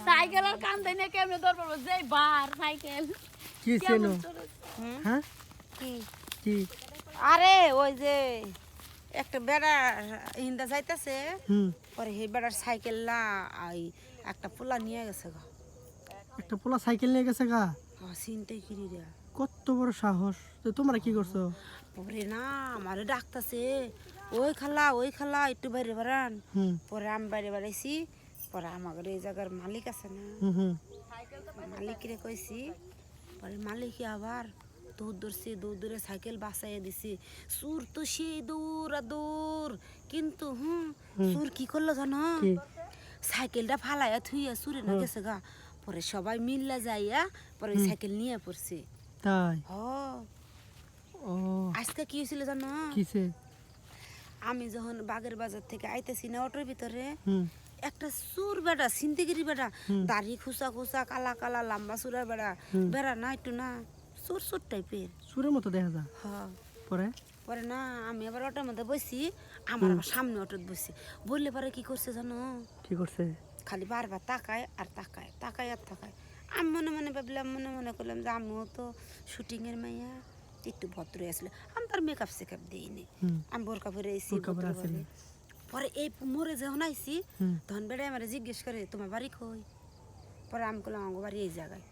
সাইকেলের কান দেনে কেমনে ধরবো যে বার সাইকেল কি ছিল হ্যাঁ কি কি আরে ওই যে একটা বেড়া হিন্দা যাইতেছে হুম পরে সেই বেড়ার সাইকেল না একটা পোলা নিয়ে গেছে গা একটা পোলা সাইকেল নিয়ে গেছে গা চিন্তাই কিরি রে কত বড় সাহস তো তোমরা কি করছো পরে না আমারে ডাকতেছে ওই খালা একটু বাইরে বেড়ান হুম পরে আমি বাইরে বেড়াইছি পরে আমাদের এই জায়গার মালিক আছে না হুম হুম মালিকরে কইছি পরে মালিক আবার দৌড় ধরছে দৌড় ধরে সাইকেল বাঁচাইয়া দিছে সুর তো সেই দৌড় কিন্তু সুর কি করলো জানো কি সাইকেলটা ফালাইয়া থুইয়া সুরে না গেছে গা পরে সবাই মিল্লা যাইয়া পরে সাইকেল নিয়ে পড়ছে তাই হ ও আজকে কি হয়েছিল জানো কিসে আমি যখন বাগের বাজার থেকে আইতেছি না অটোর ভিতরে হুম একটা সুর বেড়া সিন্তিগিরি বেড়া দাড়ি খুসা খুসা কালা কালা লম্বা সুরের বেড়া বেড়া না একটু না সুর সুর টাইপের সুরের মতো দেখা যায় হ্যাঁ পরে পরে না আমি আবার অটোর মধ্যে বসি আমার আবার সামনে অটোত বসি বললে পরে কি করছে জানো কি করছে খালি বারবার তাকায় আর তাকায় তাকায় আর তাকায় আমি মনে মনে ভাবলাম মনে মনে করলাম যে আমিও তো শুটিংয়ের মাইয়া একটু ভদ্র আসলে আমি তার মেকআপ সেকআপ দিইনি আমি বোরকা পরে এসেছি পরে এই মোড়ে যখন আইসি তখন বেড়ে আমার জিজ্ঞেস করে তোমার বাড়ি কই পরে আমি করলাম আমার বাড়ি এই জায়গায়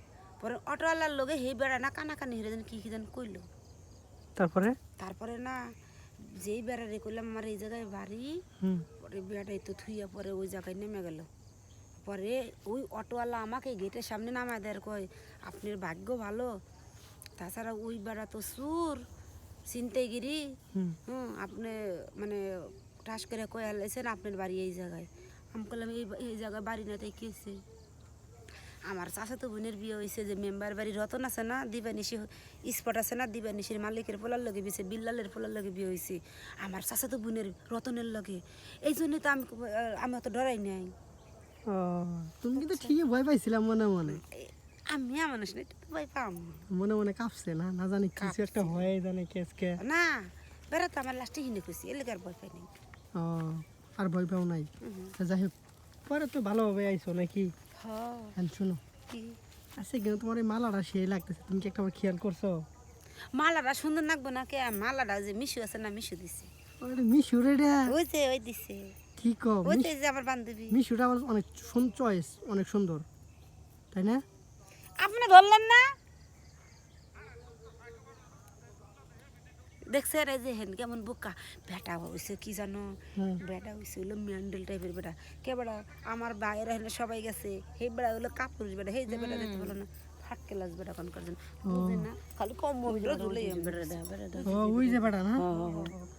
পরে অটোওয়ালার লোকে হে বেড়া না কানাকানি হেরে যেন কি যেন কইলো তারপরে না যেই বেড়ারে করলাম আমার এই জায়গায় বাড়ি পরে বেড়াই তো থুইয়া পরে ওই জায়গায় নেমে গেল পরে ওই অটোওয়ালা আমাকে গেটের সামনে নামায় দেয় কয় আপনার ভাগ্য ভালো তাছাড়া ওই বেড়া তো সুর চিন্তাইগিরি আপনি মানে ঠাস করে কয়ে হালাইছেন আপনার বাড়ি এই জায়গায় আমি করলাম এই জায়গায় বাড়ি না তাই কেছে আমার চাচাতো বোনের বিয়ে হয়েছে যে মেম্বার বাড়ি রতন আছে না দিবানিশি স্পট আছে না দিবানিশির মালিকের পোলার লগে বিয়েছে বিল্লালের পোলার লগে বিয়ে হয়েছে আমার চাচাতো বোনের রতনের লগে এই জন্য তো আমি অত ডরাই নাই তুমি কিন্তু ঠিকই ভয় পাইছিলাম মনে মনে আমি মানুষ না একটু ভয় পাম মনে মনে কাঁপছে না না জানি কিছু একটা হয়ে জানে কেসকে না বেড়াতে আমার লাস্টে হিনে খুশি এলাকার আর ভয় পাই নাই ও আর ভয় পাও নাই যাই হোক পরে তো ভালোভাবে আইছো নাকি হ্যাঁ শোনো কি আচ্ছা কিন্তু তোমার এই মালাটা সেই লাগতেছে তুমি কি একটা খেয়াল করছো মালাটা সুন্দর লাগবো না কে মালাটা যে মিশু আছে না মিশু দিছে মিশু রে ওই যে ওই দিছে কি কও ওই যে আমার বান্ধবী মিশুটা আমার অনেক চয়েস অনেক সুন্দর তাই না আপনি ধরলেন না দেখছে রে যে হেন কেমন বোকা বেটা হয়েছে কি জানো বেটা হয়েছে হলো ম্যান্ডেল টাইপের বেটা কে বেটা আমার বাইরে হেন সবাই গেছে সেই বেটা হলো কাপুরুষ বেটা সেই যে বেটা দেখতে ভালো না ফাট ক্লাস বেটা কোন করছেন বুঝে না খালি কম বেটা বেটা ওই যে বেটা না